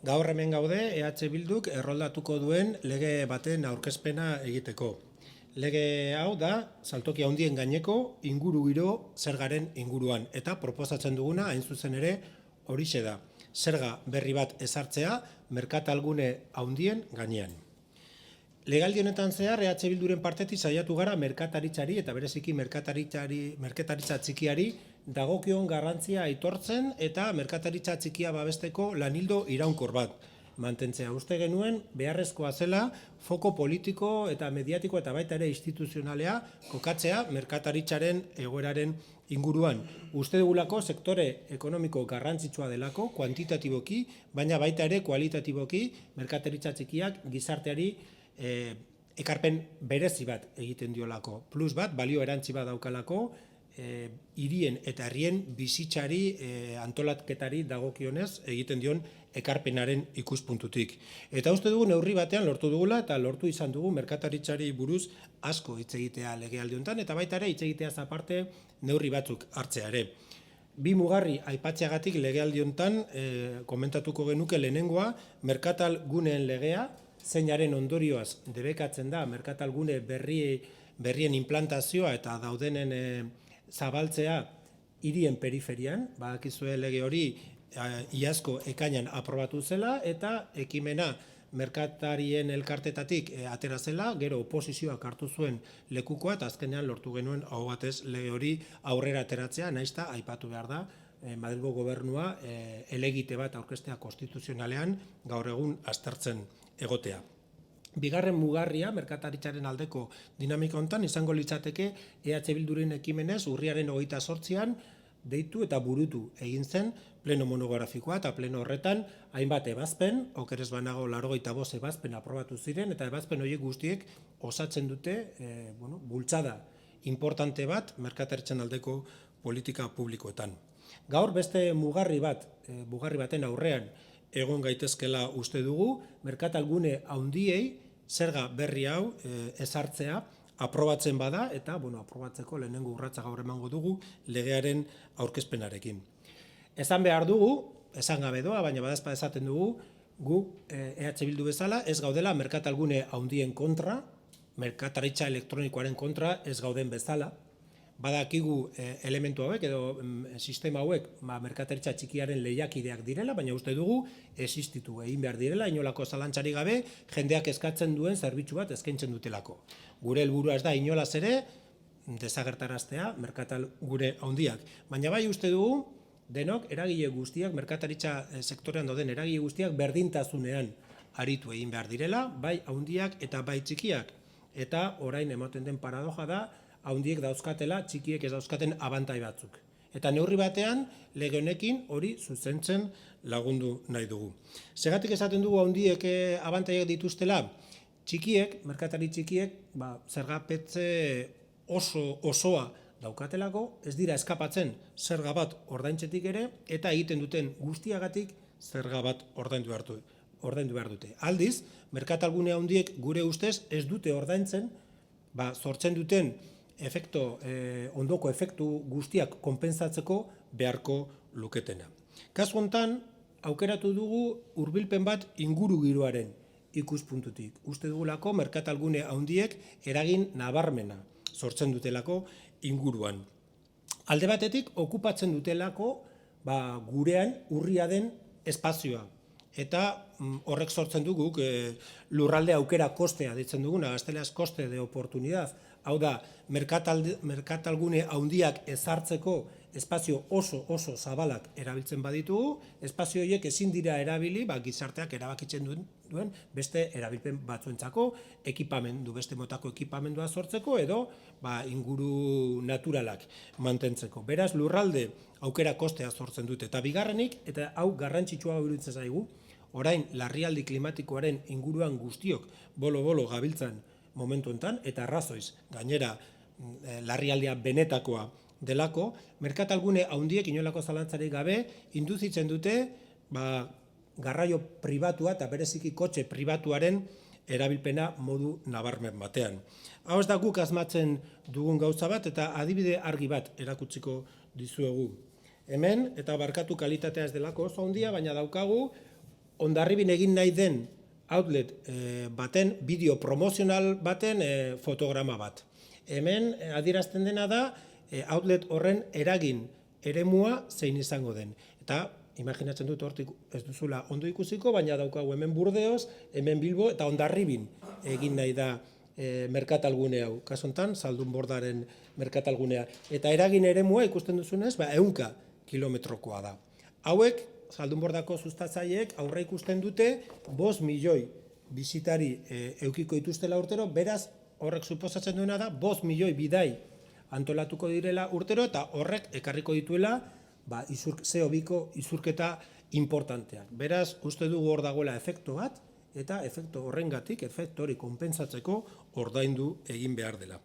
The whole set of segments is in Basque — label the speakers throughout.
Speaker 1: Gaur hemen gaude EH Bilduk erroldatuko duen lege baten aurkezpena egiteko. Lege hau da saltoki handien gaineko ingurugiro zergaren inguruan eta proposatzen duguna hain zuzen ere horixe da. Zerga berri bat ezartzea merkatalgune handien gainean. Legaldi honetan zehar EH Bilduren partetik saiatu gara merkataritzari eta bereziki merkataritza txikiari dagokion garrantzia aitortzen eta merkataritza txikia babesteko lanildo iraunkor bat mantentzea. Uste genuen beharrezkoa zela foko politiko eta mediatiko eta baita ere instituzionalea kokatzea merkataritzaren egoeraren inguruan. Uste dugulako sektore ekonomiko garrantzitsua delako kuantitatiboki, baina baita ere kualitatiboki merkataritza txikiak gizarteari ekarpen berezi bat egiten diolako. Plus bat, balio erantzi bat daukalako, hirien eta herrien bizitzari antolatketari dagokionez egiten dion ekarpenaren ikuspuntutik. Eta uste dugu neurri batean lortu dugula eta lortu izan dugu merkataritzari buruz asko hitz egitea legealdi honetan eta baita ere hitz egiteaz aparte neurri batzuk hartzea ere. Bi mugarri aipatzeagatik legealdi honetan komentatuko genuke lehenengoa merkatal guneen legea, zeinaren ondorioaz debekatzen da merkatalgune berrien implantazioa eta daudenen zabaltzea hirien periferian, badakizue lege hori iazko ekainan aprobatu zela eta ekimena merkatarien elkartetatik atera zela, gero oposizioak hartu zuen lekukoa eta azkenean lortu genuen aho batez lege hori aurrera ateratzea, nahiz eta aipatu behar da Madrilgo gobernua helegite bat aurkeztea konstituzionalean gaur egun aztertzen egotea. Bigarren mugarria merkataritzaren aldeko dinamika hontan izango litzateke EH Bilduren ekimenez urriaren 28an deitu eta burutu egin zen pleno monografikoa eta pleno horretan hainbat ebazpen, okerez banago 85 ebazpen aprobatu ziren eta ebazpen horiek guztiek osatzen dute bultzada importante bat merkataritzaren aldeko politika publikoetan. Gaur beste mugarri baten aurrean egon gaitezkela uste dugu, merkatalgune handiei zerga berri hau ezartzea aprobatzen bada eta aprobatzeko lehenengo urratsa gaur emango dugu legearen aurkezpenarekin. Esan behar dugu, esan gabe doa, baina badazpa esaten dugu, gu EH Bildu bezala ez gaudela merkatalgune handien kontra, merkataritza elektronikoaren kontra ez gauden bezala. Badakigu elementu hauek edo sistema hauek merkataritza txikiaren lehiakideak direla, baina uste dugu existitu egin behar direla, inolako zalantzari gabe jendeak eskatzen duen zerbitzu bat eskaintzen dutelako. Gure helburua ez da inolaz ere desagertaraztea merkatal gure handiak. Baina bai uste dugu denok eragile guztiak, merkataritza sektorean dauden eragile guztiak berdintasunean aritu egin behar direla, bai handiak eta bai txikiak. Eta orain ematen den paradoja da, handiek dauzkatela, txikiek ez dauzkaten abantai batzuk. Eta neurri batean, lege honekin hori zuzentzen lagundu nahi dugu. Segatik esaten dugu handiek abantaiak dituztela, txikiek, merkatari txikiek, zergapetze osoa daukatelako, ez dira eskapatzen zerga bat ordaintzetik ere, eta egiten duten guztiagatik zerga bat ordaindu behar dute. Aldiz, merkatalgune handiek gure ustez ez dute ordaintzen, sortzen duten ondoko efektu guztiak konpensatzeko beharko luketena. Kasu honetan, aukeratu dugu hurbilpen bat ingurugiroaren ikuspuntutik. Uste dugulako merkatalgune handiek eragin nabarmena sortzen dutelako inguruan. Alde batetik, okupatzen dutelako gurean urria den espazioa. Eta horrek sortzen dugu lurralde aukera kostea ditzen duguna, gazteleaz koste de oportunidad. Hau da, merkatalgune handiak ezartzeko espazio oso zabalak erabiltzen baditugu, espazio horiek ezin dira erabili, gizarteak erabakitzen duen beste erabilpen batzuentzako, beste motako ekipamendua sortzeko edo inguru naturalak mantentzeko. Beraz, lurralde aukera kostea sortzen dute. Eta bigarrenik, eta hau garrantzitsua iruditzen zaigu, orain larrialdi klimatikoaren inguruan guztiok bolo-bolo gabiltzan momentu enten, eta arrazoiz gainera larrialdia benetakoa delako, merkatalgune handiek inolako zalantzarik gabe induzitzen dute garraio pribatua eta bereziki kotxe pribatuaren erabilpena modu nabarmen batean. Hau ez da guk asmatzen dugun gauza bat eta adibide argi bat erakutsiko dizuegu. Hemen, eta barkatu kalitatea ez delako oso handia, baina daukagu Hondarribin egin nahi den outlet baten, bideo promozional baten fotograma bat. Hemen adierazten dena da outlet horren eragin eremua zein izango den. Eta imaginatzen dut hortik ez duzula ondo ikusiko, baina daukagu hemen Burdeos, hemen Bilbo eta Hondarribin egin nahi da merkatalgune hau. Kasu honetan, Zaldunbordaren merkatalgunea. Eta eragin eremua ikusten duzunez, 100 kilometrokoa da. Hauek, Zaldunbordako sustatzaileek aurre ikusten dute 5 milioi bisitari eukiko dituztela urtero, beraz horrek suposatzen duena da 5 milioi bidai antolatuko direla urtero eta horrek ekarriko dituela CO2ko izurketa importanteak. Beraz, uste dugu hor dagoela efektu bat eta efektu horrengatik, efektu hori konpentsatzeko ordaindu egin behar dela.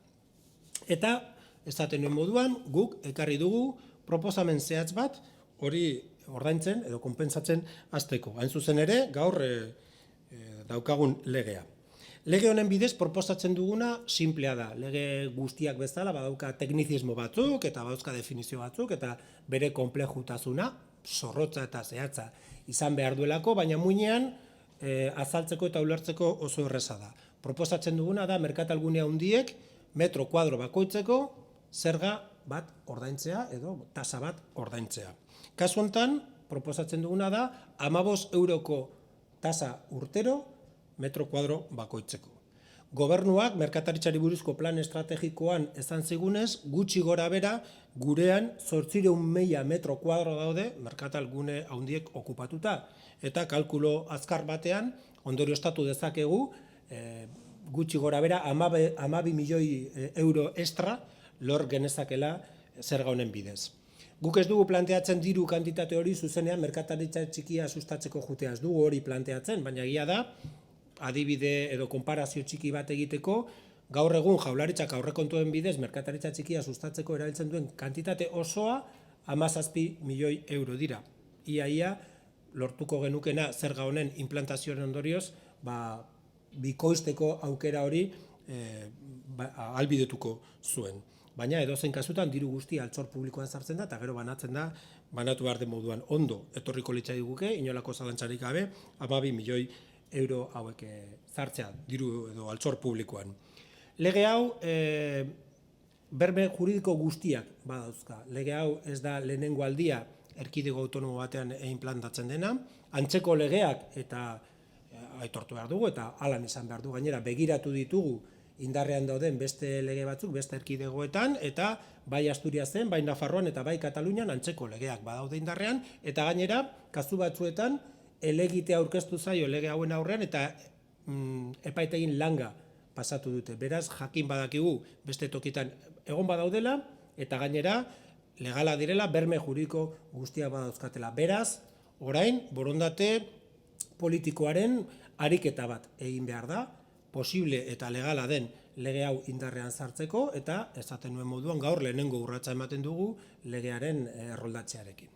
Speaker 1: Eta, esaten nuen moduan, guk ekarri dugu proposamen zehatz bat hori ordaintzen edo konpentsatzen hasteko. Hain zuzen ere, gaur daukagun legea. Lege honen bidez proposatzen duguna sinplea da. Lege guztiak bezala badauka teknizismo batzuk eta badauzka definizio batzuk eta bere konplejutasuna, zorrotza eta zehatza izan behar duelako, baina muinean azaltzeko eta ulertzeko oso erreza da. Proposatzen duguna da merkatalgune handiek metro kuadro bakoitzeko zerga bat ordaintzea edo tasa bat ordaintzea. Kasu honetan, proposatzen duguna da 15 euroko tasa urtero metro kuadro bakoitzeko. Gobernuak merkataritzari buruzko plan estrategikoan esan zigunez, gutxi gora bera gurean 800.000 metro kuadro daude merkatalgune handiek okupatuta. Eta kalkulo azkar batean, ondorioztatu dezakegu, gutxi gora bera 12 milioi euro extra lor genezakela zerga honen bidez. Guk ez dugu planteatzen diru kantitate hori zuzenean merkataritza txikia sustatzeko jutea, ez dugu hori planteatzen, baina egia da, adibide edo konparazio txiki bat egiteko, gaur egun Jaurlaritzak aurrekontuen bidez merkataritza txikia sustatzeko erabiltzen duen kantitate osoa 17 milioi euro dira. Ia lortuko genukena zerga honen implantazioaren ondorioz, bikoizteko aukera hori ahalbidetuko zuen. Baina edozein kasutan diru guztia altzor publikoan sartzen da eta gero banatzen da banatu behar den moduan ondo etorriko litzaiguke, inolako zalantzarik gabe, 12 milioi euro hauek sartzea diru edo altzor publikoan. Lege hau berme juridiko guztiak badauzka. Lege hau ez da lehenengo aldia erkidego autonomo batean inplantatzen dena. Antzeko legeak eta aitortu behar dugu eta halan izan behar du gainera begiratu ditugu indarrean dauden beste lege batzuk, beste erkidegoetan, eta bai Asturiasen, bai Nafarroan eta bai Katalunian antzeko legeak badaude indarrean, eta gainera, kasu batzuetan, helegitea aurkeztu zaio lege hauen aurrean, eta epaitegin langa pasatu dute. Beraz, jakin badakigu beste tokitan egon badaudela, eta gainera, legala direla, berme juridiko guztiak badauzkatela. Beraz, orain, borondate politikoaren ariketa bat egin behar da, posible eta legala den lege hau indarrean sartzeko eta esaten nuen moduan gaur lehenengo urratsa ematen dugu legearen erroldatzearekin.